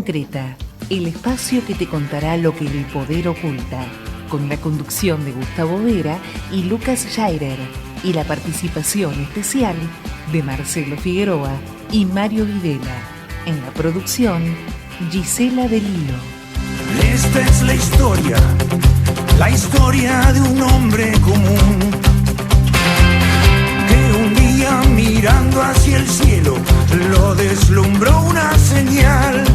Concreta, el espacio que te contará lo que el poder oculta, con la conducción de Gustavo Vera y Lucas Scheirer, y la participación especial de Marcelo Figueroa y Mario Videla. En la producción, Gisela Delilo. Esta es la historia de un hombre común, que un día mirando hacia el cielo lo deslumbró una señal.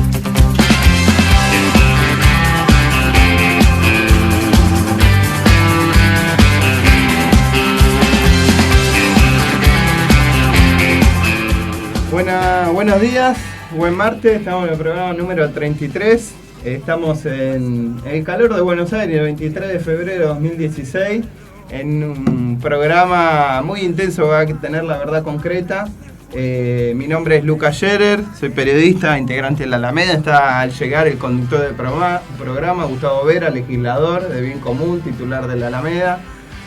Buenos días, buen martes, estamos en el programa número 33. Estamos en el calor de Buenos Aires, el 23 de febrero de 2016, en un programa muy intenso que va a tener La Verdad Concreta. Mi nombre es Lucas Scherer, soy periodista, integrante de La Alameda. Está al llegar el conductor del programa, Gustavo Vera, legislador de Bien Común, titular de La Alameda.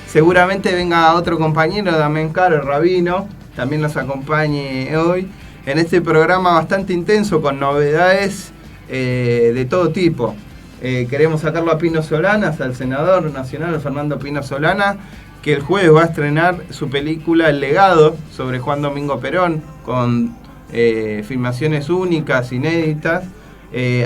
Seguramente venga otro compañero, Damián Caro, el rabino, también nos acompañe hoy en este programa bastante intenso con novedades de todo tipo. Queremos sacarlo a Pino Solanas, al senador nacional Fernando Pino Solanas, que el jueves va a estrenar su película El Legado sobre Juan Domingo Perón, con filmaciones únicas, inéditas.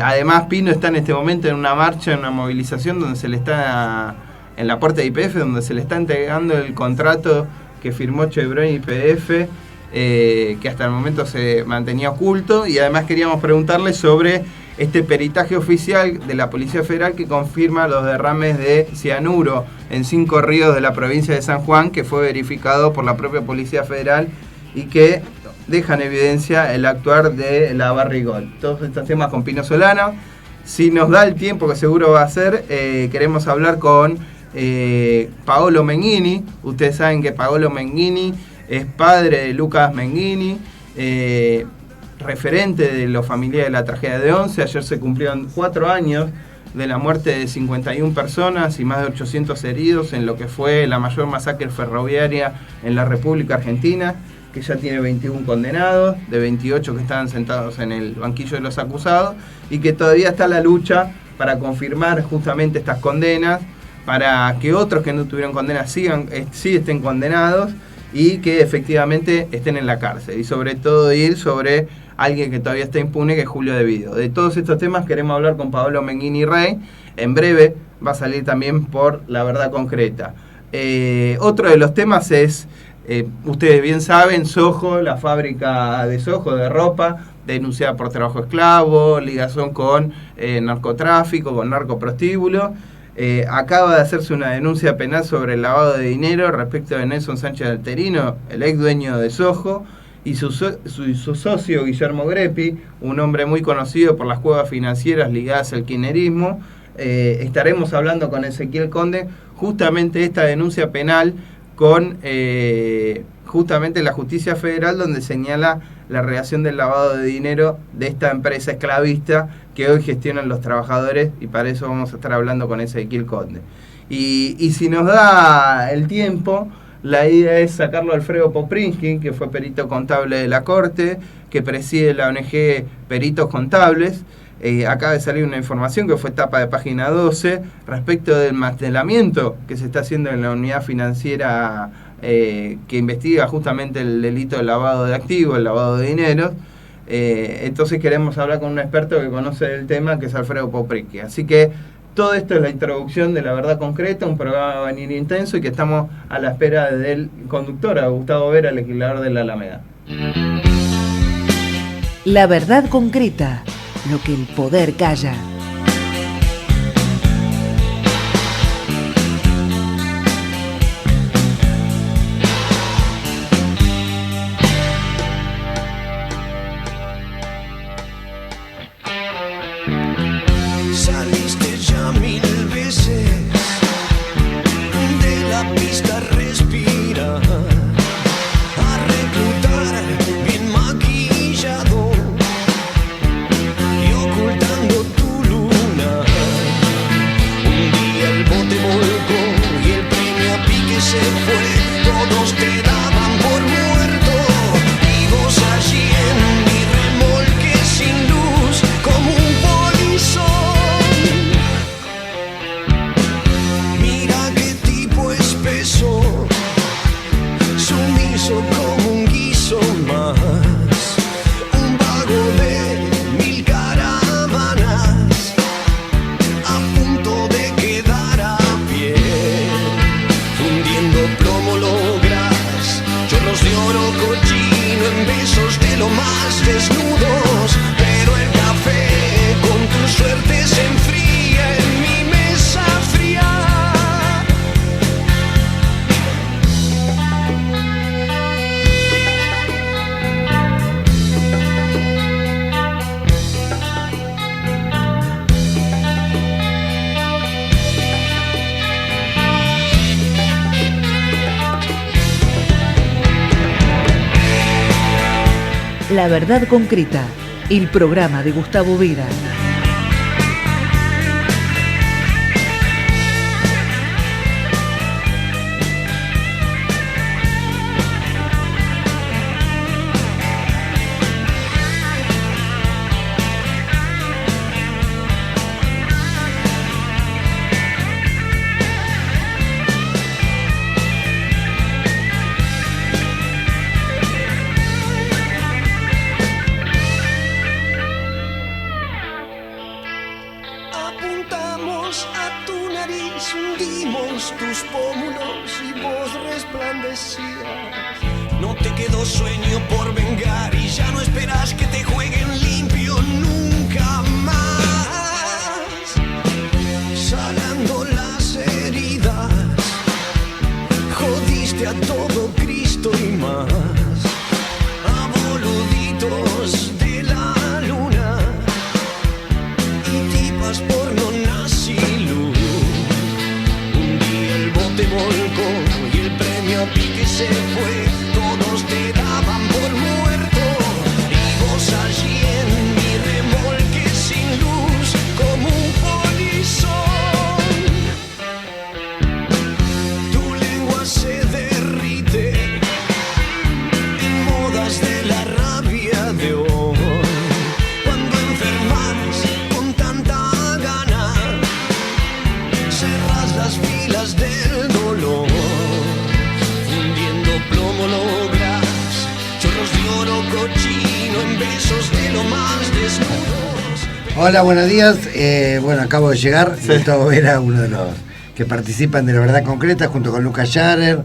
Además, Pino está en este momento en una marcha, en una movilización donde se le está, en la puerta de YPF, donde se le está entregando el contrato que firmó Chevron y YPF, que hasta el momento se mantenía oculto. Y además queríamos preguntarle sobre este peritaje oficial de la Policía Federal que confirma los derrames de cianuro en 5 ríos de la provincia de San Juan, que fue verificado por la propia Policía Federal y que deja en evidencia el actuar de la Barrigol. Todos estos temas con Pino Solana. Si nos da el tiempo, que seguro va a ser, queremos hablar con Paolo Menghini. Ustedes saben que Paolo Menghini es padre de Lucas Menghini, referente de los familiares de la tragedia de Once. Ayer se cumplieron 4 años de la muerte de 51 personas y más de 800 heridos en lo que fue la mayor masacre ferroviaria en la República Argentina, que ya tiene 21 condenados, de 28 que estaban sentados en el banquillo de los acusados, y que todavía está la lucha para confirmar justamente estas condenas, para que otros que no tuvieron condenas sí estén condenados y que efectivamente estén en la cárcel, y sobre todo ir sobre alguien que todavía está impune, que es Julio De Vido. De todos estos temas queremos hablar con Paolo Menghini Rey. En breve va a salir también por La Verdad Concreta. Otro de los temas es, ustedes bien saben, Sojo, la fábrica de Sojo de ropa, denunciada por trabajo esclavo, ligación con narcotráfico, con narcoprostíbulo. Acaba de hacerse una denuncia penal sobre el lavado de dinero respecto de Nelson Sánchez Alterino, el ex dueño de Sojo, y su socio Guillermo Greppi, un hombre muy conocido por las cuevas financieras ligadas al kirchnerismo. Estaremos hablando con Ezequiel Conde justamente esta denuncia penal con justamente la Justicia Federal, donde señala la relación del lavado de dinero de esta empresa esclavista que hoy gestionan los trabajadores, y para eso vamos a estar hablando con Ezequiel Conde. Y si nos da el tiempo, la idea es sacarlo a Alfredo Poprinsky, que fue perito contable de la Corte, que preside la ONG Peritos Contables. Acaba de salir una información que fue tapa de página 12 respecto del mantelamiento que se está haciendo en la unidad financiera que investiga justamente el delito de lavado de activos, el lavado de dinero. Entonces queremos hablar con un experto que conoce el tema, que es Alfredo Poprinsky. Así que todo esto es la introducción de La Verdad Concreta, un programa va a venir intenso y que estamos a la espera del conductor, a Gustavo Vera, el legislador de La Alameda. La Verdad Concreta, lo que el poder calla. Saliste ya 1000 veces de la pista, respira, a reclutar bien maquillado y ocultando tu La Verdad Concreta, el programa de Gustavo Vera. Hola, buenos días. Bueno, acabo de llegar. Sí. Gustavo Vera, uno de los que participan de La Verdad Concreta, junto con Lucas Schaerer,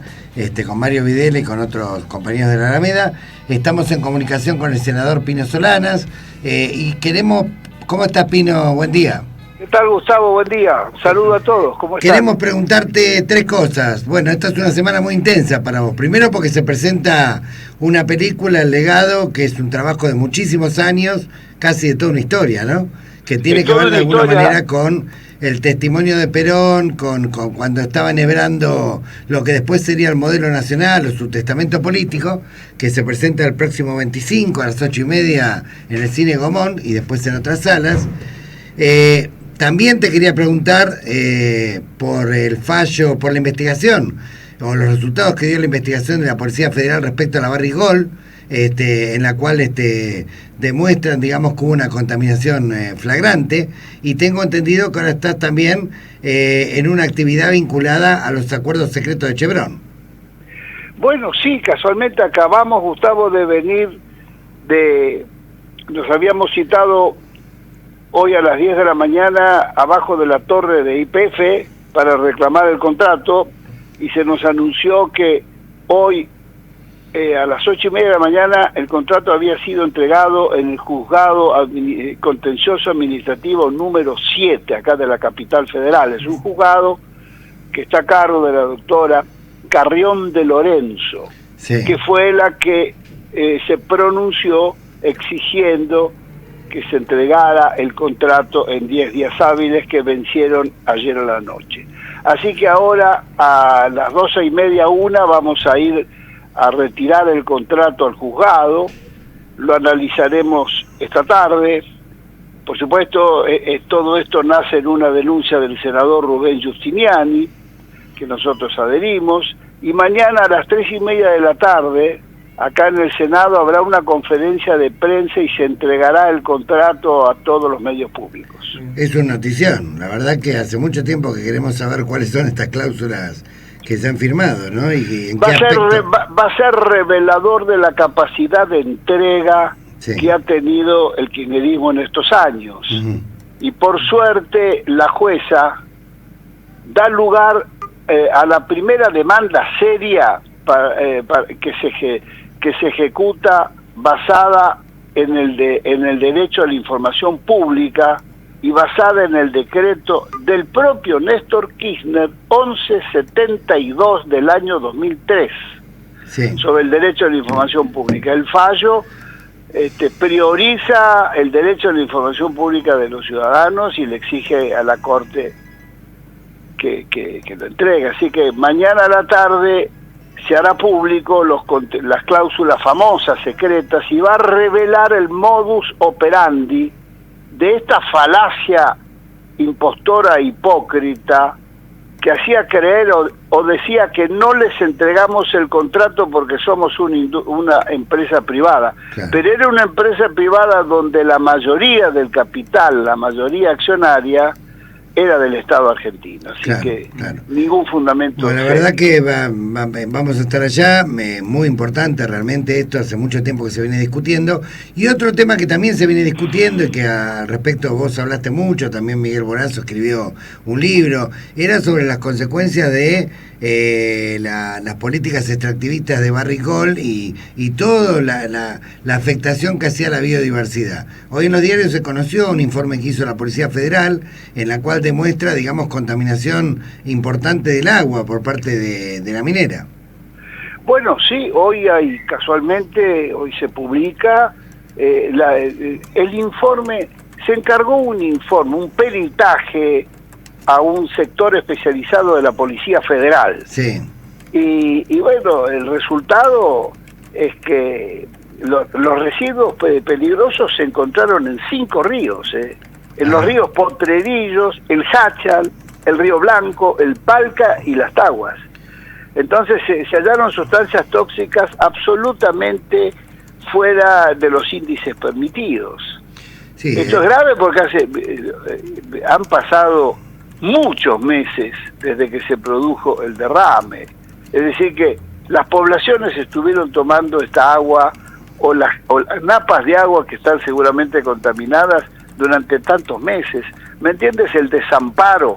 con Mario Videla y con otros compañeros de la Alameda. Estamos en comunicación con el senador Pino Solanas y queremos... ¿Cómo estás, Pino? Buen día. ¿Qué tal, Gustavo? Buen día. Saludo a todos. ¿Cómo están? Queremos preguntarte tres cosas. Bueno, esta es una semana muy intensa para vos. Primero porque se presenta una película, El Legado, que es un trabajo de muchísimos años, casi de toda una historia, ¿no? Que tiene que ver de alguna manera con el testimonio de Perón, con cuando estaba enhebrando lo que después sería el modelo nacional o su testamento político, que se presenta el próximo 25 a las 8:30 en el Cine Gomón y después en otras salas. También te quería preguntar por el fallo, por la investigación o los resultados que dio la investigación de la Policía Federal respecto a la Barrigol, en la cual demuestran, digamos, que hubo una contaminación flagrante, y tengo entendido que ahora estás también en una actividad vinculada a los acuerdos secretos de Chevron. Bueno, sí, casualmente acabamos, Gustavo, de venir nos habíamos citado hoy a las 10 de la mañana abajo de la torre de YPF para reclamar el contrato, y se nos anunció que hoy a las 8:30 de la mañana el contrato había sido entregado en el juzgado contencioso administrativo número 7 acá de la capital federal. Es un juzgado que está a cargo de la doctora Carrión de Lorenzo, sí, que fue la que se pronunció exigiendo que se entregara el contrato en 10 días hábiles que vencieron ayer a la noche. Así que ahora a las 12:30, 1, vamos a ir a retirar el contrato al juzgado. Lo analizaremos esta tarde. Por supuesto, todo esto nace en una denuncia del senador Rubén Giustiniani, que nosotros adherimos, y mañana a las 3:30 de la tarde, acá en el Senado, habrá una conferencia de prensa y se entregará el contrato a todos los medios públicos. Es una notición. La verdad que hace mucho tiempo que queremos saber cuáles son estas cláusulas que se han firmado, ¿no? Y en va a ser revelador de la capacidad de entrega, sí, que ha tenido el kirchnerismo en estos años. Uh-huh. Y por suerte la jueza da lugar a la primera demanda seria que se ejecuta basada en el derecho a la información pública y basada en el decreto del propio Néstor Kirchner 1172 del año 2003, sí, sobre el derecho a la información pública. El fallo prioriza el derecho a la información pública de los ciudadanos y le exige a la Corte que lo entregue. Así que mañana a la tarde se hará público las cláusulas famosas, secretas, y va a revelar el modus operandi de esta falacia impostora, hipócrita, que hacía creer o decía que no les entregamos el contrato porque somos una empresa privada. Claro. Pero era una empresa privada donde la mayoría del capital, la mayoría accionaria, era del Estado argentino, así que ningún fundamento. Bueno, la verdad que vamos a estar allá, muy importante realmente esto, hace mucho tiempo que se viene discutiendo, y otro tema que también se viene discutiendo y que al respecto vos hablaste mucho, también Miguel Borazo escribió un libro, era sobre las consecuencias de las políticas extractivistas de Barrick y toda la afectación que hacía la biodiversidad. Hoy en los diarios se conoció un informe que hizo la Policía Federal, en la cual demuestra, digamos, contaminación importante del agua por parte de la minera. Bueno, sí, hoy hoy se publica el informe, se encargó un peritaje a un sector especializado de la Policía Federal. Sí. Y bueno, el resultado es que los residuos peligrosos se encontraron en 5 ríos, en los ríos Potrerillos, el Jáchal, el Río Blanco, el Palca y las Taguas. Entonces se hallaron sustancias tóxicas absolutamente fuera de los índices permitidos. Sí, esto es grave porque han pasado muchos meses desde que se produjo el derrame. Es decir que las poblaciones estuvieron tomando esta agua o las napas de agua que están seguramente contaminadas durante tantos meses. ¿Me entiendes? El desamparo.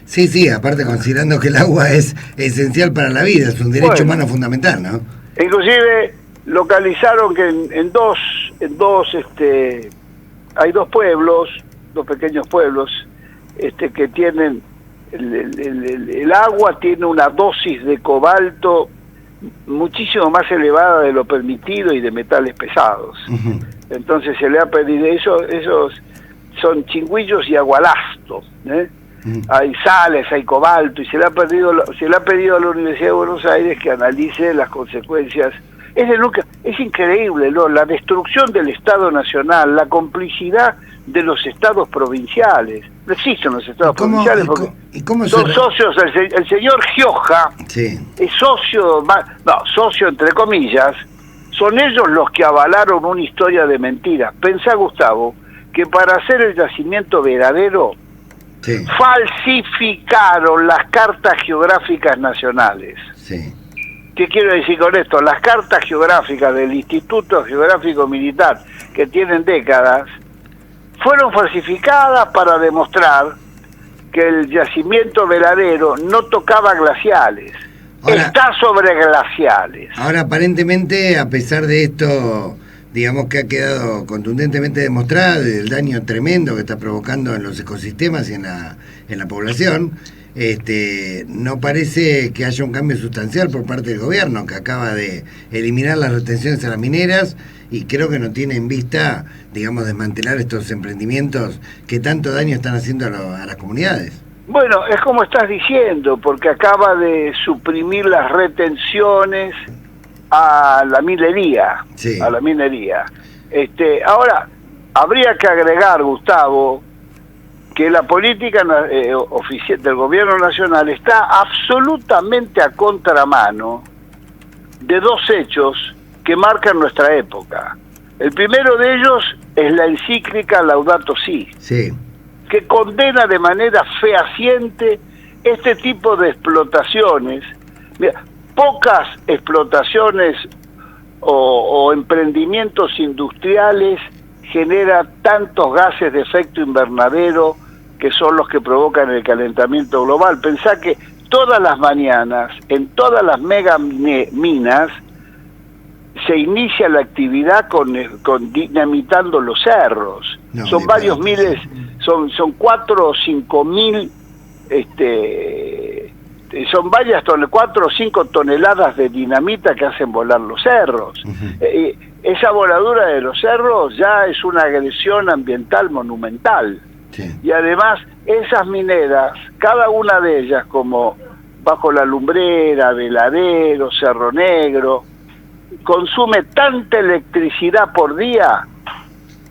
Sí, aparte considerando que el agua es esencial para la vida, es un derecho humano fundamental, ¿no? Inclusive localizaron que hay dos pequeños pueblos, que tienen el agua tiene una dosis de cobalto muchísimo más elevada de lo permitido y de metales pesados. Uh-huh. Entonces se le ha pedido esos son Chingüillos y Agualasto, Uh-huh. Hay sales, hay cobalto, y se le ha pedido a la Universidad de Buenos Aires que analice las consecuencias. Es increíble, ¿no? La destrucción del Estado Nacional, la complicidad de los estados provinciales. No existen los estados provinciales porque son socios. El señor Gioja es socio entre comillas, son ellos los que avalaron una historia de mentiras. Pensá, Gustavo, que para hacer el yacimiento Veradero falsificaron las cartas geográficas nacionales. Sí. ¿Qué quiero decir con esto? Las cartas geográficas del Instituto Geográfico Militar, que tienen décadas, fueron falsificadas para demostrar que el yacimiento Veradero no tocaba glaciales, está sobre glaciales. Ahora, aparentemente, a pesar de esto, digamos que ha quedado contundentemente demostrado el daño tremendo que está provocando en los ecosistemas y en la población, no parece que haya un cambio sustancial por parte del gobierno, que acaba de eliminar las retenciones a las mineras y creo que no tiene en vista, digamos, desmantelar estos emprendimientos que tanto daño están haciendo a las comunidades. Bueno, es como estás diciendo, porque acaba de suprimir las retenciones a la minería. Sí. A la minería. Ahora, habría que agregar, Gustavo, que la política oficial del gobierno nacional está absolutamente a contramano de 2 hechos que marcan nuestra época. El primero de ellos es la encíclica Laudato Si, que condena de manera fehaciente este tipo de explotaciones. Mira, pocas explotaciones o emprendimientos industriales generan tantos gases de efecto invernadero que son los que provocan el calentamiento global. Pensá que todas las mañanas, en todas las mega minas, se inicia la actividad con dinamitando los cerros. Son varios miles, son 4 o 5 mil, son varias 4 o 5 toneladas de dinamita que hacen volar los cerros. Uh-huh. Esa voladura de los cerros ya es una agresión ambiental monumental. Sí. Y además, esas mineras, cada una de ellas, como Bajo la Lumbrera, Veladero, Cerro Negro, consume tanta electricidad por día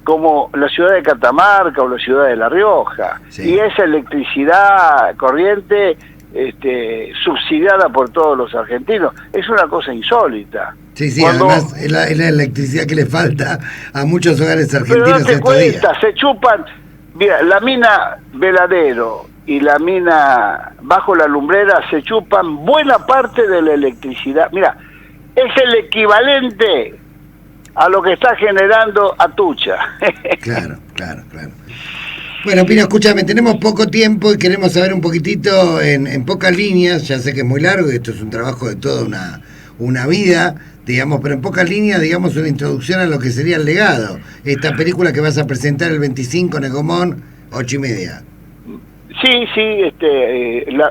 como la ciudad de Catamarca o la ciudad de La Rioja. Sí. Y esa electricidad corriente subsidiada por todos los argentinos. Es una cosa insólita. Sí, además es la electricidad que le falta a muchos hogares argentinos. Pero no te cuesta, se chupan. Mira, la mina Veladero y la mina Bajo la Lumbrera se chupan buena parte de la electricidad. Mira, es el equivalente a lo que está generando Atucha. Claro. Bueno, Pino, escúchame, tenemos poco tiempo y queremos saber un poquitito en pocas líneas, ya sé que es muy largo y esto es un trabajo de toda una vida, digamos, pero en pocas líneas, digamos, una introducción a lo que sería El Legado, esta película que vas a presentar el 25 en Egomón, 8:30. Sí,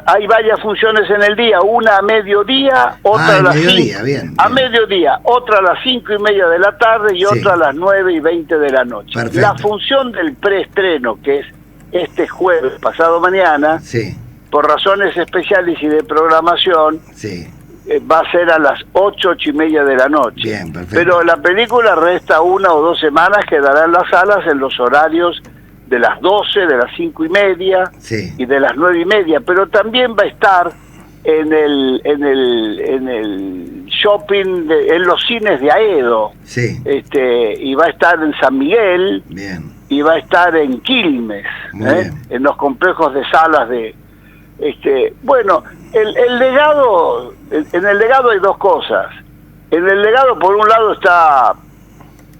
hay varias funciones en el día, una a mediodía, otra a las 5, bien. A mediodía, otra a las 5:30 de la tarde y otra a las 9:20 de la noche. Perfecto. La función del preestreno, que es este jueves, pasado mañana, por razones especiales y de programación, va a ser a las 8:30 de la noche. Bien, perfecto. Pero la película resta 1 o 2 semanas, quedará en las salas en los horarios de las 12, de las 5:30 y de las 9:30, pero también va a estar en el shopping, en los cines de Aedo, y va a estar en San Miguel, y va a estar en Quilmes, en los complejos de salas de... bueno, el legado, en el legado hay dos cosas. En el legado, por un lado, está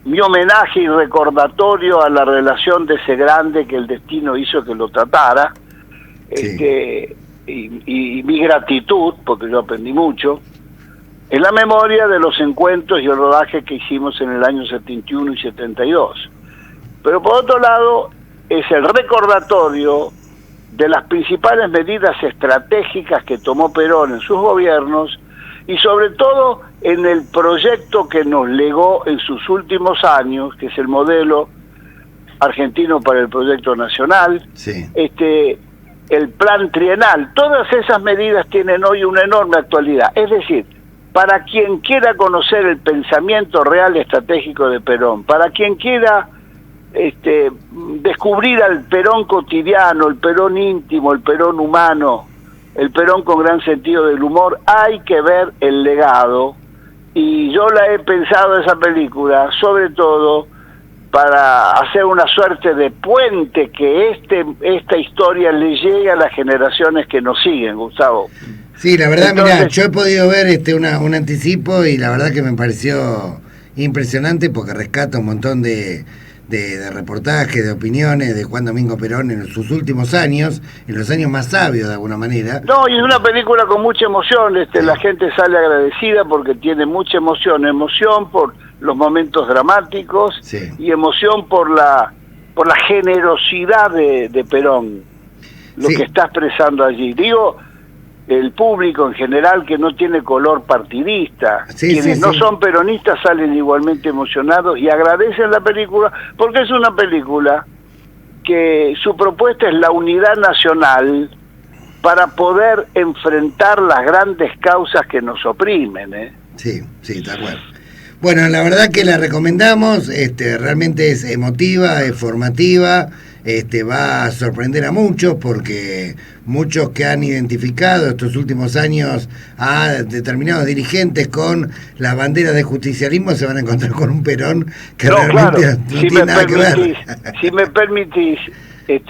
mi homenaje y recordatorio a la relación de ese grande que el destino hizo que lo tratara, y mi gratitud, porque yo aprendí mucho, en la memoria de los encuentros y el rodaje que hicimos en el año 71 y 72. Pero por otro lado, es el recordatorio de las principales medidas estratégicas que tomó Perón en sus gobiernos y sobre todo en el proyecto que nos legó en sus últimos años, que es el modelo argentino para el proyecto nacional, el plan trienal. Todas esas medidas tienen hoy una enorme actualidad. Es decir, para quien quiera conocer el pensamiento real estratégico de Perón, para quien quiera descubrir al Perón cotidiano, el Perón íntimo, el Perón humano, el Perón con gran sentido del humor, hay que ver El Legado, y yo la he pensado esa película sobre todo para hacer una suerte de puente que esta historia le llegue a las generaciones que nos siguen, Gustavo. Sí, la verdad, mirá, yo he podido ver un anticipo y la verdad que me pareció impresionante porque rescata un montón de reportajes, de opiniones de Juan Domingo Perón en sus últimos años, en los años más sabios de alguna manera. No, y es una película con mucha emoción, la gente sale agradecida porque tiene mucha emoción por los momentos dramáticos y emoción por la generosidad de Perón, lo que está expresando allí. Digo, el público en general que no tiene color partidista, quienes no son peronistas salen igualmente emocionados y agradecen la película porque es una película que su propuesta es la unidad nacional para poder enfrentar las grandes causas que nos oprimen. Sí, tal cual. Bueno, la verdad que la recomendamos, realmente es emotiva, es formativa, va a sorprender a muchos porque muchos que han identificado estos últimos años a determinados dirigentes con las banderas de justicialismo se van a encontrar con un Perón que realmente no tiene nada que ver. Si me permitís,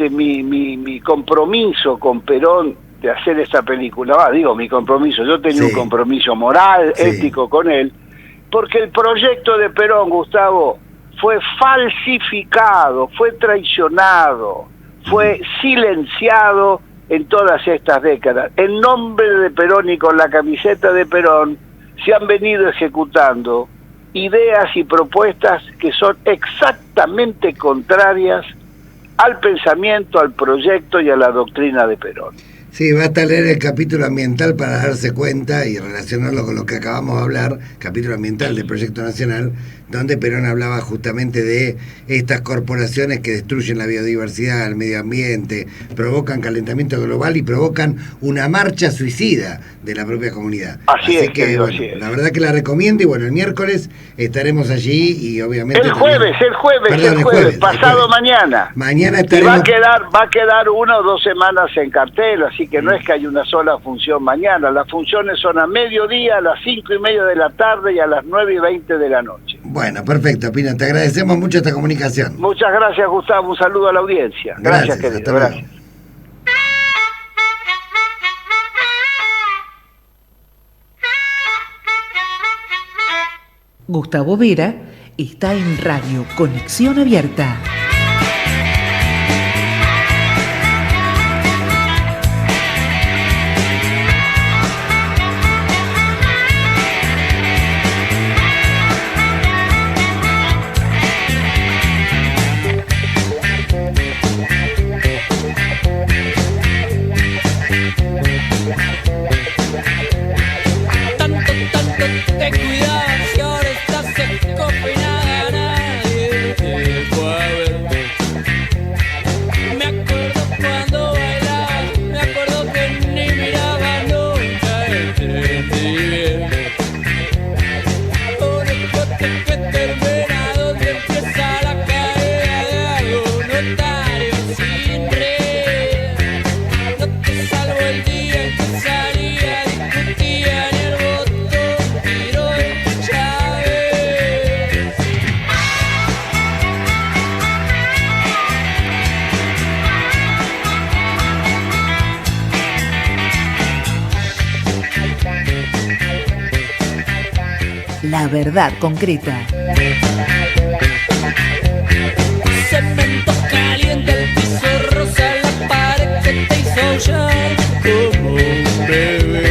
mi compromiso con Perón de hacer esta película, mi compromiso, yo tenía un compromiso moral, ético con él, porque el proyecto de Perón, Gustavo, fue falsificado, fue traicionado, fue silenciado en todas estas décadas. En nombre de Perón y con la camiseta de Perón se han venido ejecutando ideas y propuestas que son exactamente contrarias al pensamiento, al proyecto y a la doctrina de Perón. Sí, basta leer el capítulo ambiental para darse cuenta y relacionarlo con lo que acabamos de hablar, capítulo ambiental del Proyecto Nacional, donde Perón hablaba justamente de estas corporaciones que destruyen la biodiversidad, el medio ambiente, provocan calentamiento global y provocan una marcha suicida de la propia comunidad. Así es, que, querido, bueno, así es. la verdad que la recomiendo y bueno, el miércoles estaremos allí y obviamente... El jueves, pasado mañana. Mañana Y estaremos... va a quedar 1 o 2 semanas en cartel, así que no es que hay una sola función mañana. Las funciones son a mediodía, a las 5:30 de la tarde y a las 9:20 de la noche. Bueno, perfecto, Pino, te agradecemos mucho esta comunicación. Muchas gracias, Gustavo. Un saludo a la audiencia. Gracias Hasta querido. luego. Gracias. Gustavo Vera está en Radio Conexión Abierta. Te cuidabas y ahora estás en Copenhague, nadie te fue a ver. Me acuerdo cuando bailabas, me acuerdo que ni miraba nunca entendí bien. Un escote que termina donde empieza la carrera de algo notario sin red. No te salvo el día en que salía, discutía en el botón. La verdad concreta. Cemento caliente, el piso rosa, la pared que te hizo aullar como un bebé.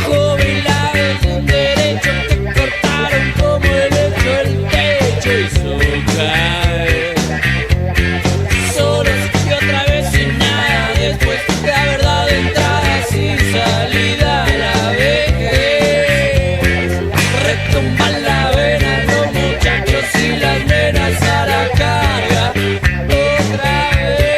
Jubilado es un derecho que cortaron como el hecho, el techo hizo caer. Solos y otra vez sin nada, después la verdad de entrada sin salida a la vejez. Retumban la vena los muchachos y las nenas a la carga otra vez.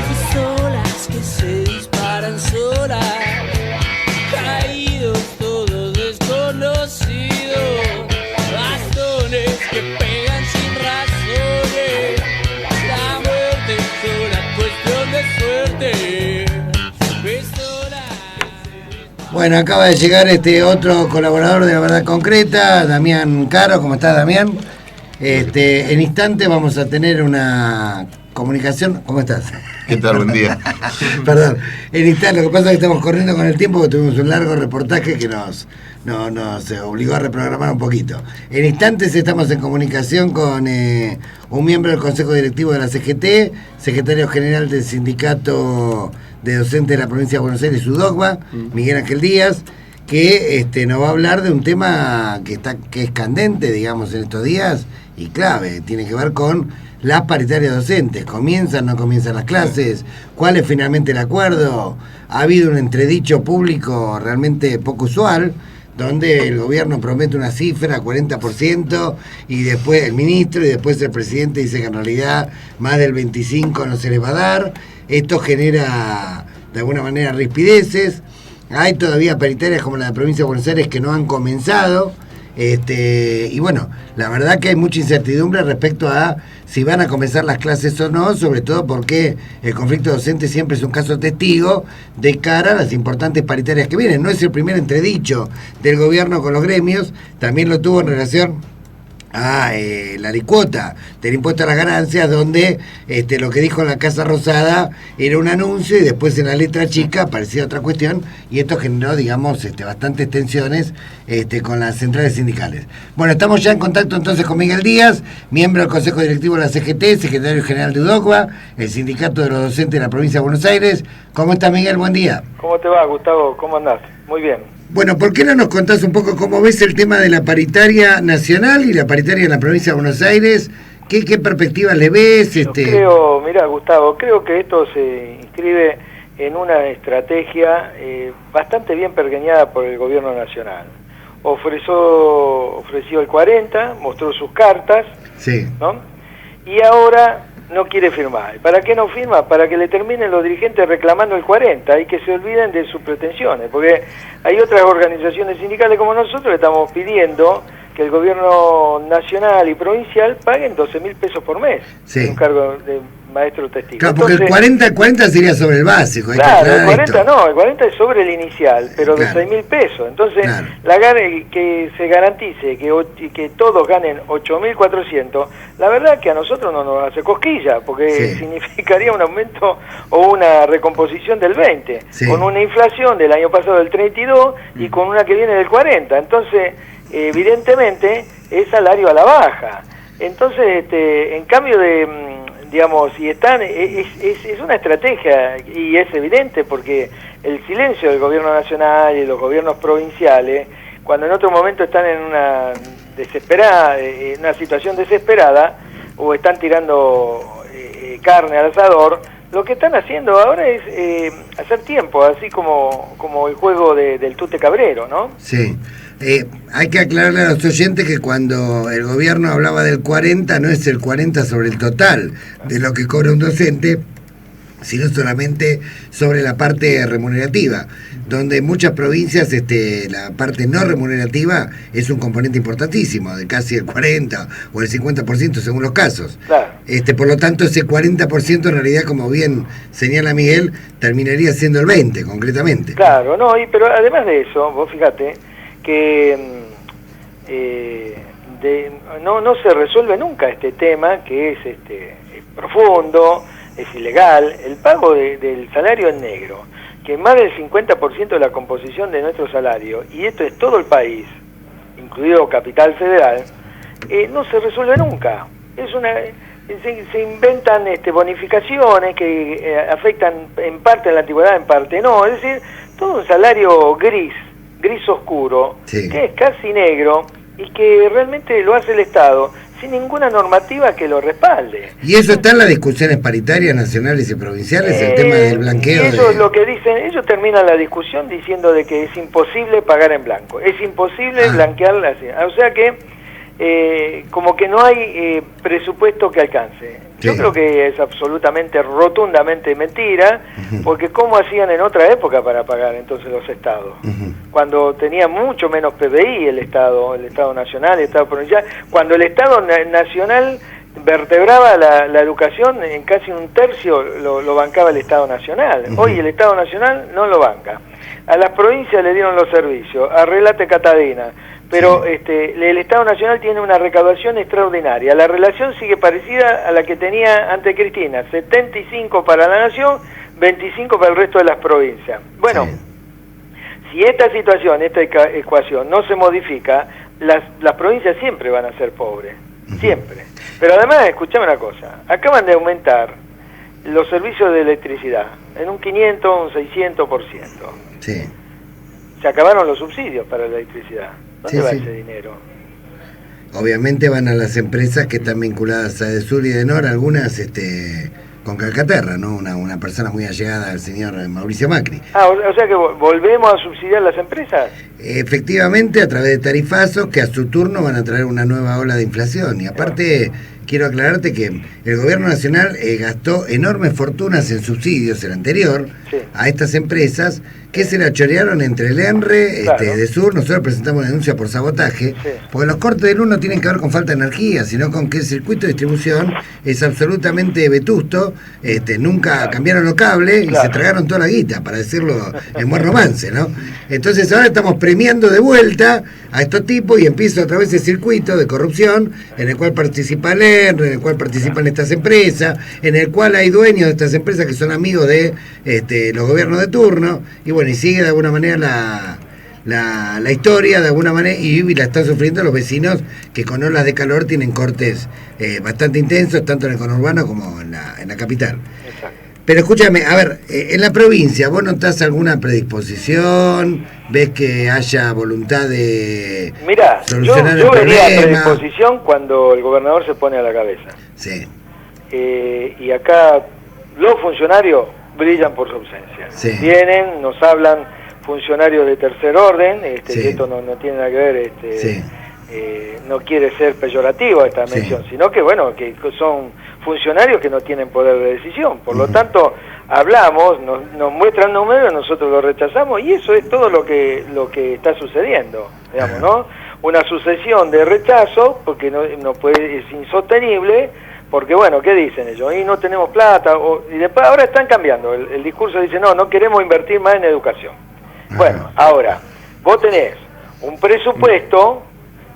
Pistolas que se disparan solas, caídos todos desconocidos, bastones que pegan sin razones. La muerte es una cuestión de suerte. Pistolas. Bueno, acaba de llegar este otro colaborador de La Verdad Concreta, Damián Caro. ¿Cómo estás, Damián? En instante vamos a tener una comunicación. ¿Cómo estás? ¿Qué tal? Buen día. Perdón, en instante, lo que pasa es que estamos corriendo con el tiempo porque tuvimos un largo reportaje que nos obligó a reprogramar un poquito. En instantes estamos en comunicación con un miembro del Consejo Directivo de la CGT, secretario general del Sindicato de Docentes de la Provincia de Buenos Aires, UDOCBA, Miguel Ángel Díaz, que nos va a hablar de un tema que es candente, digamos, en estos días y clave. Tiene que ver con las paritarias docentes. ¿Comienzan, no comienzan las clases? ¿Cuál es finalmente el acuerdo? Ha habido un entredicho público realmente poco usual, donde el gobierno promete una cifra, 40%, y después el ministro y después el presidente dice que en realidad más del 25% no se les va a dar. Esto genera de alguna manera rispideces. Hay todavía paritarias como la de Provincia de Buenos Aires que no han comenzado. Y bueno, la verdad que hay mucha incertidumbre respecto a si van a comenzar las clases o no, sobre todo porque el conflicto docente siempre es un caso testigo de cara a las importantes paritarias que vienen. No es el primer entredicho del gobierno con los gremios, también lo tuvo en relación a la alicuota del impuesto a las ganancias, donde lo que dijo en la Casa Rosada era un anuncio y después en la letra chica aparecía otra cuestión, y esto generó, digamos, bastantes tensiones con las centrales sindicales. Bueno, estamos ya en contacto entonces con Miguel Díaz, miembro del Consejo Directivo de la CGT, secretario general de UDOCBA, el Sindicato de los Docentes de la Provincia de Buenos Aires. ¿Cómo estás, Miguel? Buen día. ¿Cómo te va, Gustavo? ¿Cómo andás? Muy bien. Bueno, ¿por qué no nos contás un poco cómo ves el tema de la paritaria nacional y la paritaria en la Provincia de Buenos Aires, ¿Qué perspectiva le ves? Yo creo, mira Gustavo, creo que esto se inscribe en una estrategia bastante bien pergeñada por el gobierno nacional. Ofreció el 40, mostró sus cartas, sí, ¿no? Y ahora no quiere firmar. ¿Para qué no firma? Para que le terminen los dirigentes reclamando el 40 y que se olviden de sus pretensiones, porque hay otras organizaciones sindicales como nosotros que estamos pidiendo que el gobierno nacional y provincial paguen 12.000 pesos por mes, sí, un cargo de maestro testigo. Claro, porque entonces, el 40 sería sobre el básico. Claro, el 40 no, el 40 es sobre el inicial, pero claro, de 6.000 pesos. Entonces, claro, que se garantice que todos ganen 8.400, la verdad que a nosotros no nos hace cosquilla, porque sí, significaría un aumento o una recomposición del 20, sí, con una inflación del año pasado del 32 y con una que viene del 40. Entonces, evidentemente, es salario a la baja. Entonces, en cambio digamos, y están, es una estrategia, y es evidente porque el silencio del gobierno nacional y los gobiernos provinciales, cuando en otro momento están en una una situación desesperada, o están tirando carne al asador, lo que están haciendo ahora es hacer tiempo, así como el juego del Tute Cabrero, ¿no? Sí. Hay que aclararle a los oyentes que cuando el gobierno hablaba del 40, no es el 40 sobre el total de lo que cobra un docente, sino solamente sobre la parte remunerativa, donde en muchas provincias la parte no remunerativa es un componente importantísimo, de casi el 40 o el 50% según los casos. Claro. Por lo tanto, ese 40% en realidad, como bien señala Miguel, terminaría siendo el 20 concretamente. Claro, no, pero además de eso, vos fíjate que no se resuelve nunca este tema, que es profundo, es ilegal, el pago del salario en negro, que más del 50% de la composición de nuestro salario, y esto es todo el país, incluido Capital Federal, no se resuelve nunca. Se inventan bonificaciones que afectan en parte a la antigüedad, en parte no, es decir, todo un salario gris oscuro, sí, que es casi negro y que realmente lo hace el Estado sin ninguna normativa que lo respalde. ¿Y eso está en las discusiones paritarias nacionales y provinciales, el tema del blanqueo? Eso es lo que dicen, ellos terminan la discusión diciendo de que es imposible pagar en blanco, es imposible blanquear o sea que como que no hay presupuesto que alcance. Yo creo que es absolutamente, rotundamente mentira, porque ¿cómo hacían en otra época para pagar entonces los estados? Cuando tenía mucho menos PBI el Estado nacional, el Estado provincial, cuando el Estado nacional vertebraba la educación en casi un tercio lo bancaba el Estado nacional. Hoy el Estado nacional no lo banca. A las provincias le dieron los servicios, arreglate Catadina, pero el Estado Nacional tiene una recaudación extraordinaria. La relación sigue parecida a la que tenía ante Cristina, 75 para la Nación, 25 para el resto de las provincias. Bueno, si esta situación, esta ecuación no se modifica, las provincias siempre van a ser pobres, siempre. Pero además, escuchame una cosa, acaban de aumentar los servicios de electricidad en un 500, un 600%. Sí. Se acabaron los subsidios para la electricidad. ¿Dónde va ese dinero? Obviamente van a las empresas que están vinculadas a Edesur y Edenor, algunas con Calcaterra, ¿no? Una persona muy allegada al señor Mauricio Macri. O sea que volvemos a subsidiar las empresas. Efectivamente, a través de tarifazos que a su turno van a traer una nueva ola de inflación. Y aparte, quiero aclararte que el gobierno nacional gastó enormes fortunas en subsidios, el anterior, a estas empresas que se la chorearon entre el ENRE, Edesur. Nosotros presentamos denuncia por sabotaje, porque los cortes de luz no tienen que ver con falta de energía, sino con que el circuito de distribución es absolutamente vetusto, nunca cambiaron los cables y se tragaron toda la guita, para decirlo en buen romance, ¿no? Entonces ahora estamos premiando de vuelta a estos tipos y empieza otra vez el circuito de corrupción en el cual participa el ENRE, en el cual participan estas empresas, en el cual hay dueños de estas empresas que son amigos de los gobiernos de turno, y bueno, y sigue de alguna manera la historia, de alguna manera, y la están sufriendo los vecinos que con olas de calor tienen cortes bastante intensos, tanto en el conurbano como en la capital. Exacto. Pero escúchame, a ver, en la provincia, ¿vos notás alguna predisposición? ¿Ves que haya voluntad de Mirá, solucionar yo el vería problema? predisposición cuando el gobernador se pone a la cabeza. Sí, Y acá los funcionarios brillan por su ausencia. Sí. Vienen, nos hablan funcionarios de tercer orden, Sí. y esto no tiene nada que ver, sí, no quiere ser peyorativo esta Sí. mención, sino que bueno, que son funcionarios que no tienen poder de decisión. Por lo Ujú. tanto, hablamos, nos muestran números, nosotros lo rechazamos, y eso es todo lo que está sucediendo, digamos, Ajá. ¿no? Una sucesión de rechazo, porque no puede, es insostenible, porque bueno, ¿qué dicen ellos? Y no tenemos plata, y después ahora están cambiando, el discurso dice, no queremos invertir más en educación. Ajá. Bueno, ahora, vos tenés un presupuesto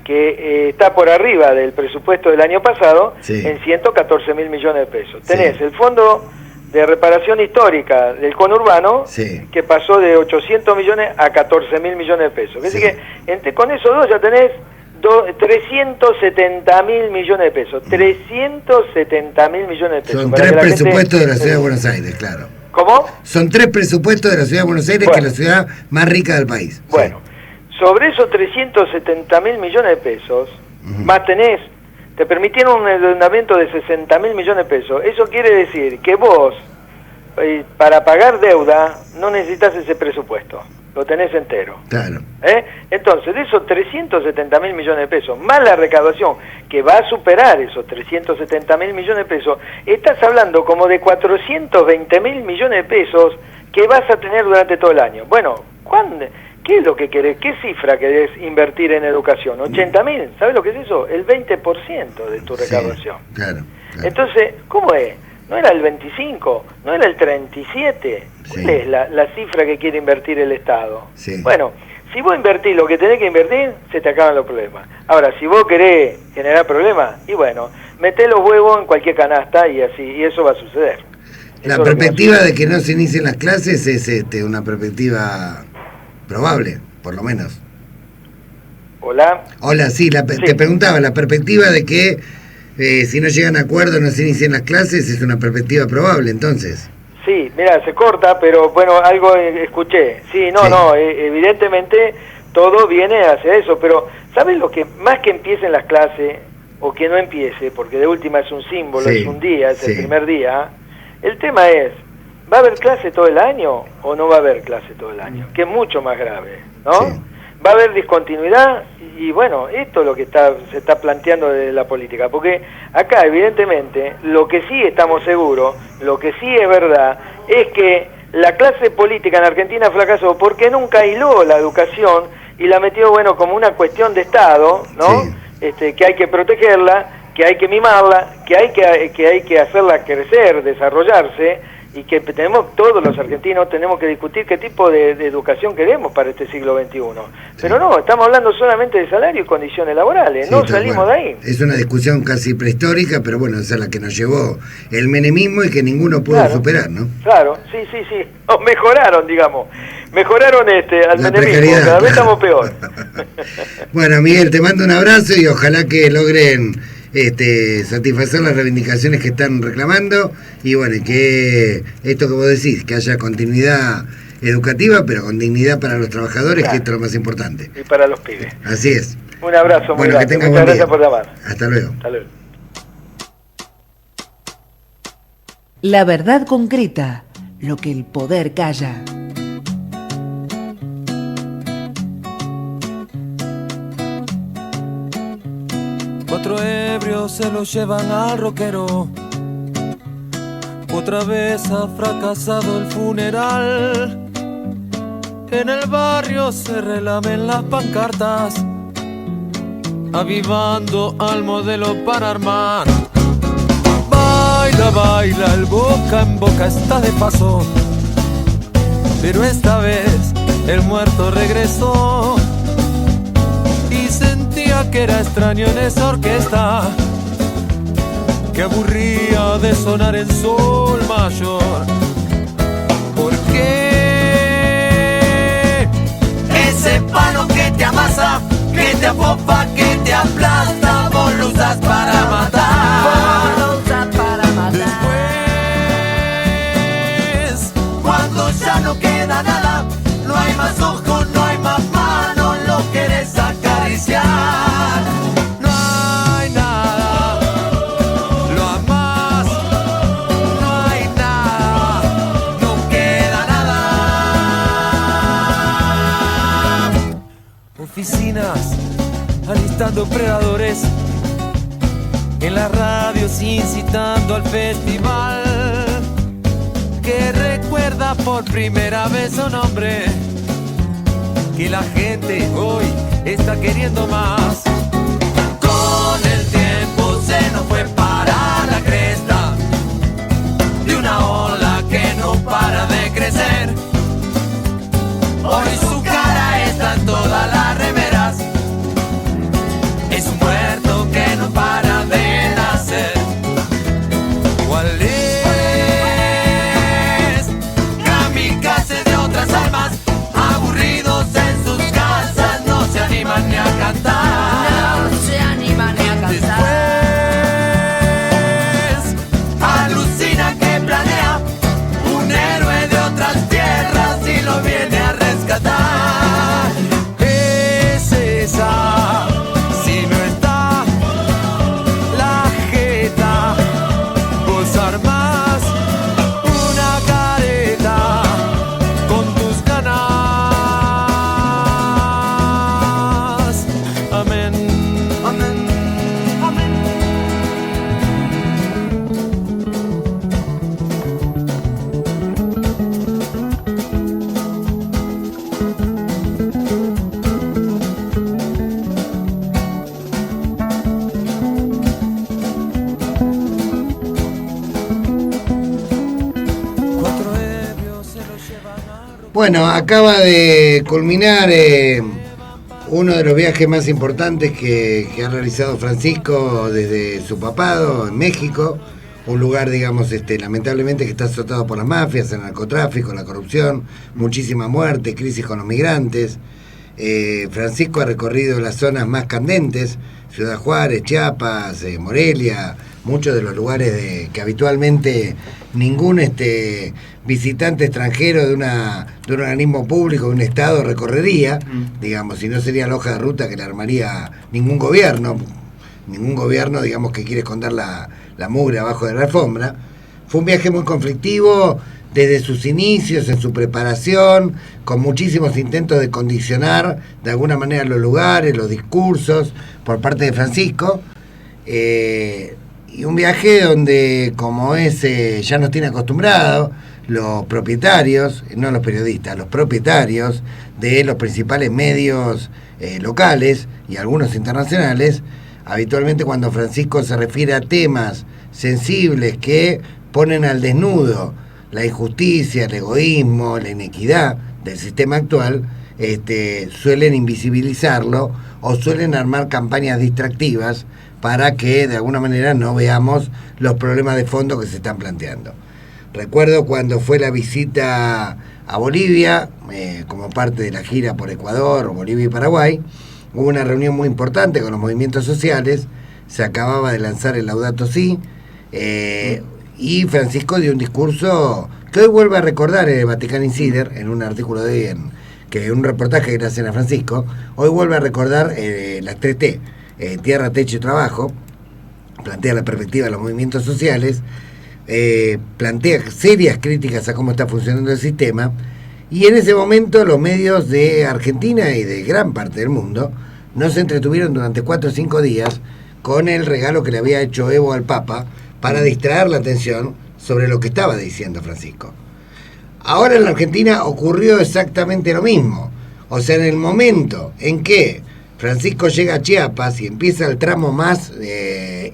que está por arriba del presupuesto del año pasado, Sí. en 114.000 millones de pesos. Tenés Sí. el Fondo de Reparación Histórica del conurbano, Sí. que pasó de 800 millones a 14.000 millones de pesos. Es Sí. decir que con esos dos ya tenés 370.000 millones de pesos. 370.000 millones de pesos. Son para tres que la gente- presupuestos de la Ciudad de Buenos Aires, claro. ¿Cómo? Son tres presupuestos de la Ciudad de Buenos Aires, Bueno. que es la ciudad más rica del país. Bueno, sobre esos 370.000 millones de pesos, Ujú. más te permitieron un endeudamiento de 60.000 millones de pesos. Eso quiere decir que vos, para pagar deuda, no necesitas ese presupuesto, lo tenés entero. Sí, claro. Entonces, de esos 370.000 millones de pesos, más la recaudación, que va a superar esos 370.000 millones de pesos, estás hablando como de 420.000 millones de pesos que vas a tener durante todo el año. Bueno, ¿qué es lo que querés? ¿Qué cifra querés invertir en educación? ¿80.000? ¿Sabes lo que es eso? El 20% de tu Sí, recaudación. claro, claro. Entonces, ¿cómo es? ¿No era el 25? ¿No era el 37? ¿Cuál Sí. es la cifra que quiere invertir el Estado? Sí. Bueno, si vos invertís lo que tenés que invertir, se te acaban los problemas. Ahora, si vos querés generar problemas, y bueno, meté los huevos en cualquier canasta y así, y eso va a suceder. La Eso es lo que va a perspectiva suceder. de que no se inicien las clases es una perspectiva probable, por lo menos. Hola. Hola, sí, Sí. te preguntaba, la perspectiva de que si no llegan a acuerdo no se inicien las clases es una perspectiva probable, entonces. Sí, mira, se corta, pero bueno, algo escuché. Sí, Sí. evidentemente todo viene hacia eso, pero ¿sabes lo que más que empiecen las clases o que no empiece, porque de última es un símbolo, Sí, es un día, es sí. el primer día? El tema es, ¿va a haber clase todo el año o no va a haber clase todo el año? Que es mucho más grave, ¿no? Sí. Va a haber discontinuidad y bueno, esto es lo que se está planteando desde la política, porque acá evidentemente lo que sí estamos seguros, lo que sí es verdad, es que la clase política en Argentina fracasó porque nunca aisló la educación y la metió, bueno, como una cuestión de Estado, ¿no? Sí. Que hay que protegerla, que hay que mimarla, que hay que hacerla crecer, desarrollarse, y que todos los argentinos tenemos que discutir qué tipo de educación queremos para este siglo XXI. Pero no, estamos hablando solamente de salario y condiciones laborales, Sí, no tal salimos cual. de ahí. Es una discusión casi prehistórica, pero bueno, esa es la que nos llevó el menemismo y que ninguno pudo Claro. superar, ¿no? Claro, sí. O mejoraron, digamos. Mejoraron al La menemismo, precariedad, cada vez claro. estamos peor. Bueno, Miguel, te mando un abrazo y ojalá que logren satisfacer las reivindicaciones que están reclamando y bueno, que esto que vos decís, que haya continuidad educativa, pero con dignidad para los trabajadores, Claro. que esto es lo más importante. Y para los pibes. Así es. Un abrazo muy Bueno, que grande. tengas Muchas buen día. gracias por llamar. Hasta luego. Hasta luego. La verdad concreta, lo que el poder calla. Cuatro ebrios se lo llevan al roquero. Otra vez ha fracasado el funeral. En el barrio se relamen las pancartas, avivando al modelo para armar. Baila, baila, el boca en boca está de paso, pero esta vez el muerto regresó. Y sentía que era extraño en esa orquesta, que aburría de sonar en sol mayor. ¿Por qué? Ese palo que te amasa, que te apopa, que te aplasta, vos lo usas para matar. Después oficinas alistando predadores, en las radios incitando al festival, que recuerda por primera vez su nombre, que la gente hoy está queriendo más. Con el tiempo se nos fue para la cresta de una ola que no para de crecer. Hoy su cara está en todas las remeras, es un muerto que no para de nacer. ¿Cuál es? Kamikazes de otras almas, aburridos en sus casas, no se animan ni a cantar. No se animan ni a cantar. Después, alucina que planea un héroe de otras tierras y lo viene a rescatar. Es esa, si no está la jeta, vos armás una careta con tus ganas. Amén. Amén. Amén. Cuatro ebrios se lo llevan a... Bueno, acaba de culminar uno de los viajes más importantes que ha realizado Francisco desde su papado en México, un lugar, digamos, lamentablemente que está azotado por las mafias, el narcotráfico, la corrupción, muchísima muerte, crisis con los migrantes. Francisco ha recorrido las zonas más candentes, Ciudad Juárez, Chiapas, Morelia, muchos de los lugares que habitualmente ningún visitante extranjero de un organismo público, de un estado, recorrería, digamos, si no sería la hoja de ruta que le armaría ningún gobierno, digamos, que quiere esconder la mugre abajo de la alfombra. Fue un viaje muy conflictivo desde sus inicios, en su preparación, con muchísimos intentos de condicionar de alguna manera los lugares, los discursos por parte de Francisco. Y un viaje donde, como ya nos tiene acostumbrado, los propietarios, no los periodistas, los propietarios de los principales medios locales y algunos internacionales, habitualmente cuando Francisco se refiere a temas sensibles que ponen al desnudo la injusticia, el egoísmo, la inequidad del sistema actual, suelen invisibilizarlo o suelen armar campañas distractivas para que de alguna manera no veamos los problemas de fondo que se están planteando. Recuerdo cuando fue la visita a Bolivia, como parte de la gira por Ecuador, Bolivia y Paraguay, hubo una reunión muy importante con los movimientos sociales, se acababa de lanzar el Laudato Si, y Francisco dio un discurso que hoy vuelve a recordar el Vatican Insider, en un artículo que un reportaje que le hacen a Francisco, hoy vuelve a recordar las 3T, Tierra, Techo y Trabajo, plantea la perspectiva de los movimientos sociales, plantea serias críticas a cómo está funcionando el sistema, y en ese momento los medios de Argentina y de gran parte del mundo no se entretuvieron durante 4 o 5 días con el regalo que le había hecho Evo al Papa para distraer la atención sobre lo que estaba diciendo Francisco. Ahora en la Argentina ocurrió exactamente lo mismo. O sea, en el momento en que Francisco llega a Chiapas y empieza el tramo más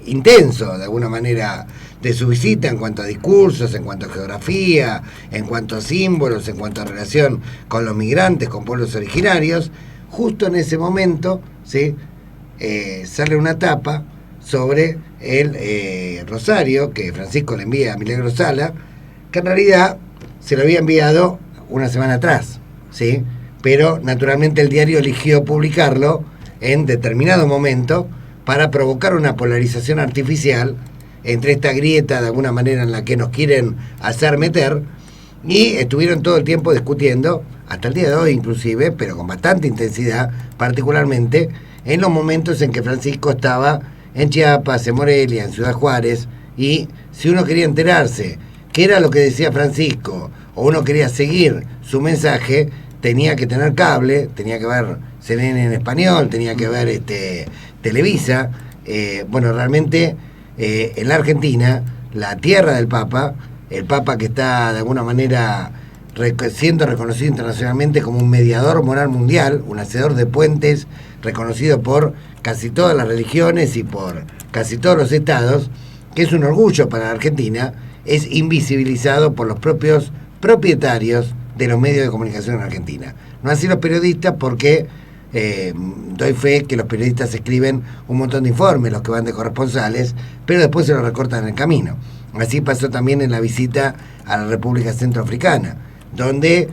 intenso, de alguna manera, de su visita en cuanto a discursos, en cuanto a geografía, en cuanto a símbolos, en cuanto a relación con los migrantes, con pueblos originarios, justo en ese momento, ¿sí?, sale una tapa sobre el rosario que Francisco le envía a Milagro Sala, que en realidad se lo había enviado una semana atrás, ¿sí?, pero naturalmente el diario eligió publicarlo en determinado momento para provocar una polarización artificial entre esta grieta de alguna manera en la que nos quieren hacer meter, y estuvieron todo el tiempo discutiendo, hasta el día de hoy inclusive, pero con bastante intensidad, particularmente en los momentos en que Francisco estaba en Chiapas, en Morelia, en Ciudad Juárez, y si uno quería enterarse qué era lo que decía Francisco, o uno quería seguir su mensaje, tenía que tener cable, tenía que ver CNN en español, tenía que ver Televisa. Bueno, realmente en la Argentina, la tierra del Papa, el Papa que está de alguna manera siendo reconocido internacionalmente como un mediador moral mundial, un hacedor de puentes, reconocido por casi todas las religiones y por casi todos los estados, que es un orgullo para la Argentina, es invisibilizado por los propios propietarios de los medios de comunicación en Argentina. No así los periodistas, porque doy fe que los periodistas escriben un montón de informes, los que van de corresponsales, pero después se los recortan en el camino. Así pasó también en la visita a la República Centroafricana, donde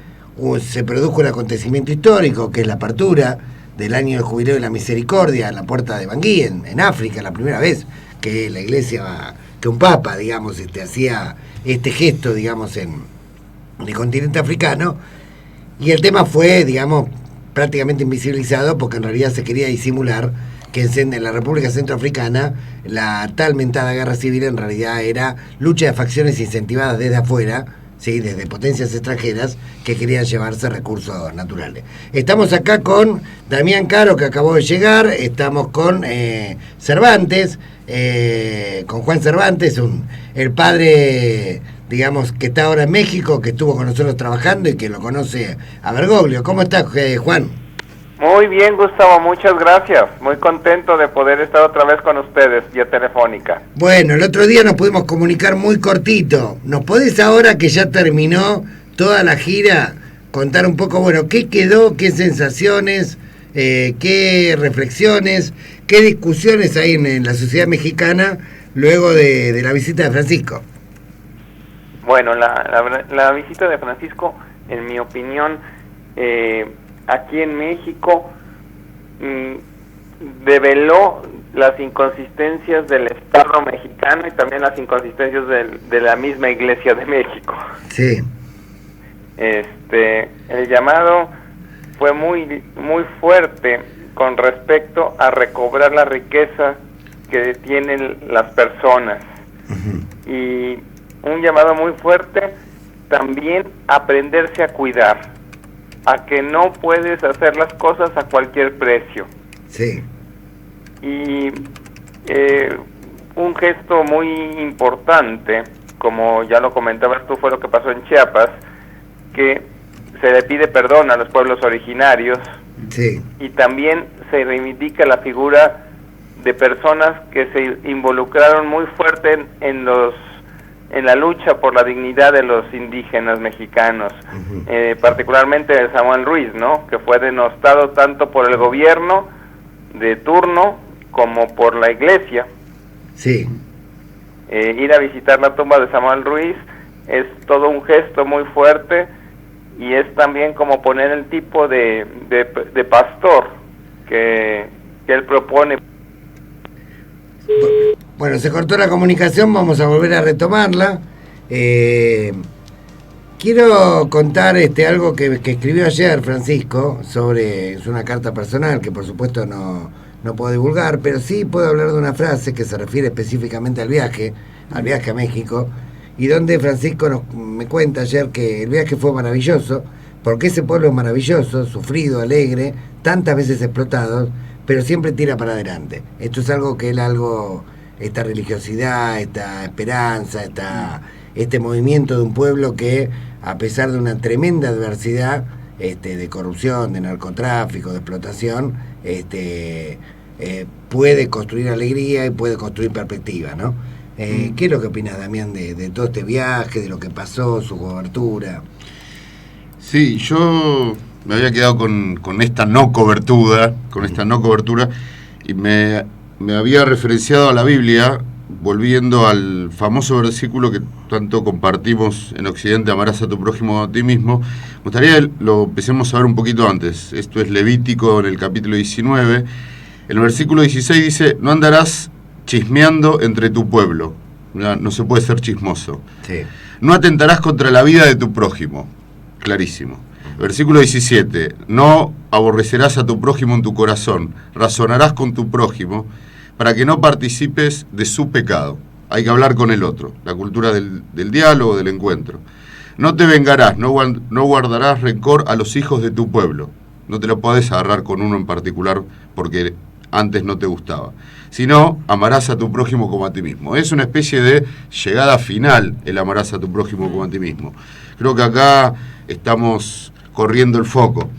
se produjo un acontecimiento histórico, que es la apertura del año del Jubileo de la Misericordia en la puerta de Bangui, en África, la primera vez que la iglesia, que un papa, digamos, hacía este gesto, digamos, en el continente africano, y el tema fue, digamos, prácticamente invisibilizado, porque en realidad se quería disimular que en la República Centroafricana la tal mentada guerra civil en realidad era lucha de facciones incentivadas desde afuera, ¿sí? Desde potencias extranjeras que querían llevarse recursos naturales. Estamos acá con Damián Caro, que acabó de llegar, estamos con Cervantes, con Juan Cervantes, el padre, digamos, que está ahora en México, que estuvo con nosotros trabajando y que lo conoce a Bergoglio. ¿Cómo estás, Juan? Muy bien, Gustavo, muchas gracias. Muy contento de poder estar otra vez con ustedes vía telefónica. Bueno, el otro día nos pudimos comunicar muy cortito. ¿Nos podés, ahora que ya terminó toda la gira, contar un poco, bueno, qué quedó, qué sensaciones, qué reflexiones, qué discusiones hay en la sociedad mexicana luego de la visita de Francisco? Bueno, la visita de Francisco, en mi opinión, aquí en México develó las inconsistencias del Estado mexicano y también las inconsistencias de la misma Iglesia de México. Sí. El llamado fue muy fuerte con respecto a recobrar la riqueza que tienen las personas. Uh-huh. Y un llamado muy fuerte también a aprenderse a cuidar, a que no puedes hacer las cosas a cualquier precio. Sí. Y un gesto muy importante, como ya lo comentabas tú, fue lo que pasó en Chiapas, que se le pide perdón a los pueblos originarios. Sí. Y también se reivindica la figura de personas que se involucraron muy fuerte en la lucha por la dignidad de los indígenas mexicanos, uh-huh. Particularmente de Samuel Ruiz, ¿no? Que fue denostado tanto por el gobierno de turno como por la iglesia. Sí. Ir a visitar la tumba de Samuel Ruiz es todo un gesto muy fuerte y es también como poner el tipo de pastor que él propone. Bueno, se cortó la comunicación, vamos a volver a retomarla. Quiero contar algo que escribió ayer Francisco es una carta personal que por supuesto no puedo divulgar, pero sí puedo hablar de una frase que se refiere específicamente al viaje a México, y donde Francisco me cuenta ayer que el viaje fue maravilloso, porque ese pueblo es maravilloso, sufrido, alegre, tantas veces explotado, pero siempre tira para adelante. Esto es algo que esta religiosidad, esta esperanza, este movimiento de un pueblo que, a pesar de una tremenda adversidad de corrupción, de narcotráfico, de explotación, puede construir alegría y puede construir perspectiva, ¿no? ¿Qué es lo que opinas, Damián, de todo este viaje, de lo que pasó, su cobertura? Sí, yo me había quedado con esta no cobertura, y me había referenciado a la Biblia, volviendo al famoso versículo que tanto compartimos en Occidente: amarás a tu prójimo a ti mismo. Me gustaría que lo empecemos a ver un poquito antes. Esto es Levítico, en el capítulo 19. En el versículo 16 dice: no andarás chismeando entre tu pueblo. No se puede ser chismoso. Sí. No atentarás contra la vida de tu prójimo. Clarísimo. Versículo 17: no aborrecerás a tu prójimo en tu corazón, razonarás con tu prójimo para que no participes de su pecado. Hay que hablar con el otro, la cultura del diálogo, del encuentro. No te vengarás, no guardarás rencor a los hijos de tu pueblo. No te lo podés agarrar con uno en particular porque antes no te gustaba. Sino, amarás a tu prójimo como a ti mismo. Es una especie de llegada final, el amarás a tu prójimo como a ti mismo. Creo que acá estamos corriendo el foco.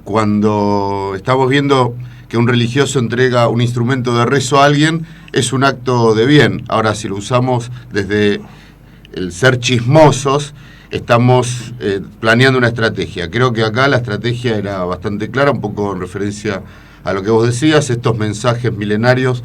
Cuando estamos viendo que un religioso entrega un instrumento de rezo a alguien, es un acto de bien. Ahora, si lo usamos desde el ser chismosos, estamos planeando una estrategia. Creo que acá la estrategia era bastante clara, un poco en referencia a lo que vos decías, estos mensajes milenarios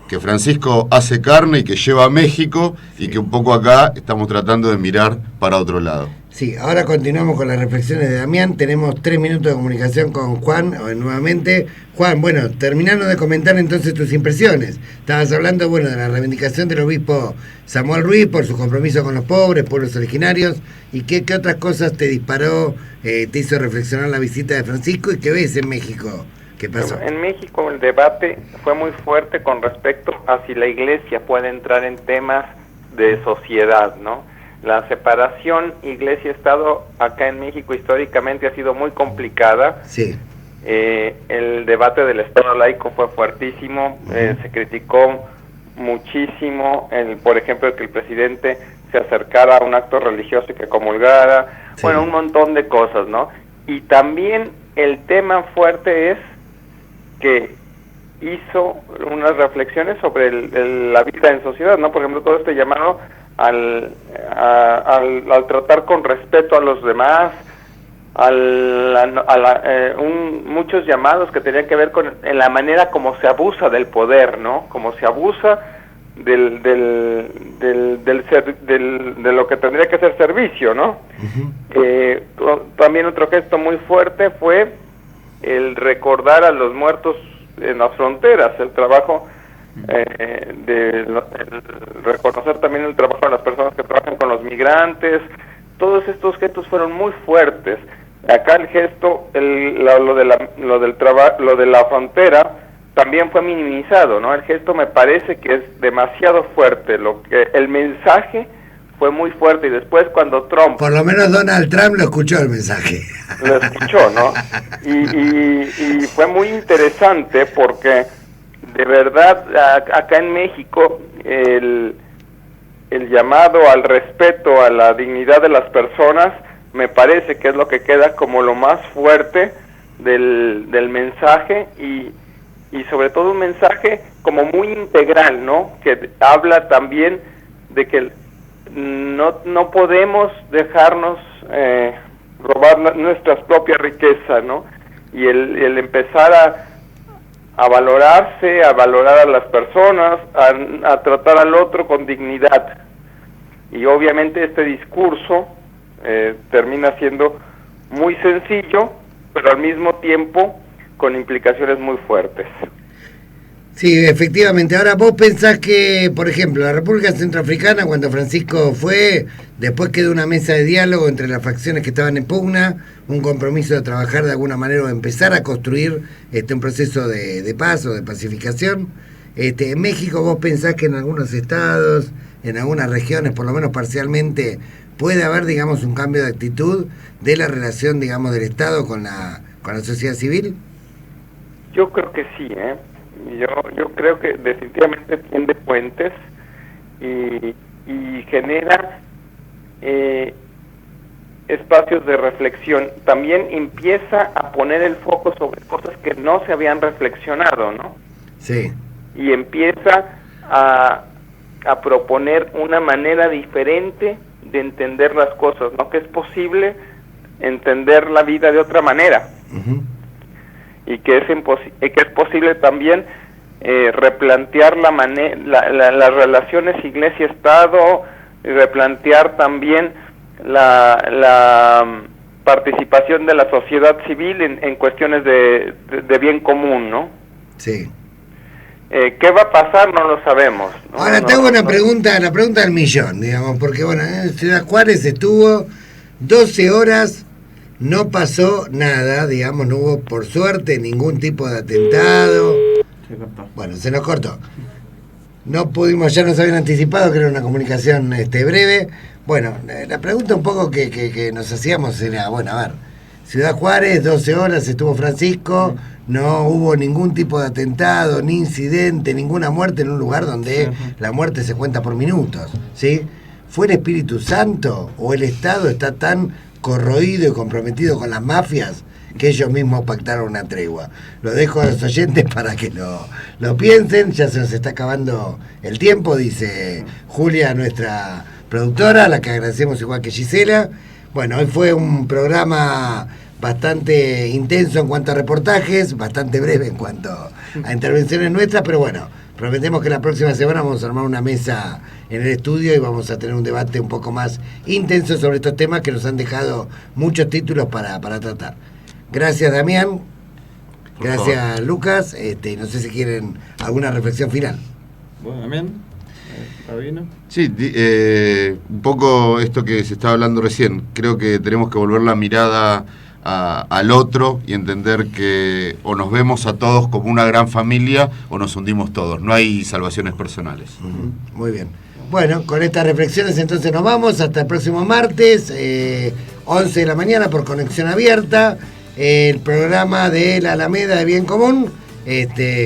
que Francisco hace carne y que lleva a México, y que un poco acá estamos tratando de mirar para otro lado. Sí, ahora continuamos con las reflexiones de Damián. Tenemos 3 minutos de comunicación con Juan, nuevamente. Juan, bueno, terminando de comentar entonces tus impresiones. Estabas hablando, bueno, de la reivindicación del obispo Samuel Ruiz por su compromiso con los pobres, pueblos originarios, y qué otras cosas te disparó, te hizo reflexionar la visita de Francisco, y qué ves en México. ¿Qué pasó? En México el debate fue muy fuerte con respecto a si la Iglesia puede entrar en temas de sociedad, ¿no? La separación Iglesia-Estado acá en México históricamente ha sido muy complicada. Sí. El debate del Estado laico fue fuertísimo, se criticó muchísimo, por ejemplo, que el presidente se acercara a un acto religioso y que comulgara, sí. Bueno, un montón de cosas, ¿no? Y también el tema fuerte es que hizo unas reflexiones sobre la vida en sociedad, ¿no? Por ejemplo, todo este llamado al tratar con respeto a los demás, muchos llamados que tenían que ver con en la manera como se abusa del poder, ¿no? Como se abusa de lo que tendría que ser servicio, ¿no? También otro gesto muy fuerte fue el recordar a los muertos en las fronteras, el trabajo el reconocer también el trabajo de las personas que trabajan con los migrantes. Todos estos gestos fueron muy fuertes. Acá el gesto, lo de la frontera también fue minimizado, ¿no? El gesto me parece que es demasiado fuerte, el mensaje fue muy fuerte, y después cuando Trump... Por lo menos Donald Trump lo escuchó el mensaje. Lo escuchó, ¿no? Y fue muy interesante porque de verdad acá en México el llamado al respeto a la dignidad de las personas me parece que es lo que queda como lo más fuerte del mensaje, y sobre todo un mensaje como muy integral, ¿no? Que habla también de que no podemos dejarnos robar nuestra propia riqueza, ¿no? Y el empezar a valorarse, a valorar a las personas, a tratar al otro con dignidad. Y obviamente este discurso termina siendo muy sencillo, pero al mismo tiempo con implicaciones muy fuertes. Sí, efectivamente. Ahora, vos pensás que, por ejemplo, la República Centroafricana, cuando Francisco fue, después quedó una mesa de diálogo entre las facciones que estaban en pugna, un compromiso de trabajar de alguna manera o de empezar a construir un proceso de paz o de pacificación. En México, vos pensás que en algunos estados, en algunas regiones, por lo menos parcialmente, puede haber, digamos, un cambio de actitud de la relación, digamos, del Estado con la sociedad civil. Yo creo que sí, Yo creo que definitivamente tiende puentes y genera espacios de reflexión. También empieza a poner el foco sobre cosas que no se habían reflexionado, ¿no? Sí. Y empieza a proponer una manera diferente de entender las cosas, ¿no? Que es posible entender la vida de otra manera. Uh-huh. Y que es posible también replantear las relaciones Iglesia-Estado, replantear también la participación de la sociedad civil en cuestiones de bien común, ¿no? Sí. ¿Qué va a pasar? No lo sabemos, ¿no? Ahora tengo una pregunta, la pregunta del millón, digamos, porque bueno, en Ciudad Juárez estuvo 12 horas... No pasó nada, digamos, no hubo por suerte ningún tipo de atentado. Se cortó. Bueno, se nos cortó. No pudimos, ya nos habían anticipado que era una comunicación breve. Bueno, la pregunta un poco que nos hacíamos era, bueno, a ver, Ciudad Juárez, 12 horas estuvo Francisco, no hubo ningún tipo de atentado, ni incidente, ninguna muerte en un lugar donde la muerte se cuenta por minutos, ¿sí? ¿Fue el Espíritu Santo o el Estado está tan corroído y comprometido con las mafias que ellos mismos pactaron una tregua? Lo dejo a los oyentes para que lo piensen, ya se nos está acabando el tiempo, dice Julia, nuestra productora, a la que agradecemos igual que Gisela. Bueno, hoy fue un programa bastante intenso en cuanto a reportajes, bastante breve en cuanto a intervenciones nuestras, pero bueno, prometemos que la próxima semana vamos a armar una mesa en el estudio y vamos a tener un debate un poco más intenso sobre estos temas que nos han dejado muchos títulos para tratar. Gracias, Damián. Gracias, Lucas. No sé si quieren alguna reflexión final. Bueno, Damián. ¿Rabino? Sí, un poco esto que se estaba hablando recién. Creo que tenemos que volver la mirada al otro y entender que o nos vemos a todos como una gran familia o nos hundimos todos. No hay salvaciones personales. Muy bien. Bueno, con estas reflexiones entonces nos vamos. Hasta el próximo martes, 11 de la mañana por Conexión Abierta. El programa de la Alameda de Bien Común,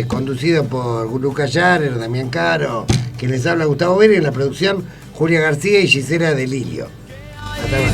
conducido por Lucas Yarer, Damián Caro, quien les habla Gustavo Vera, y en la producción Julia García y Gisela Delilio. Hasta luego.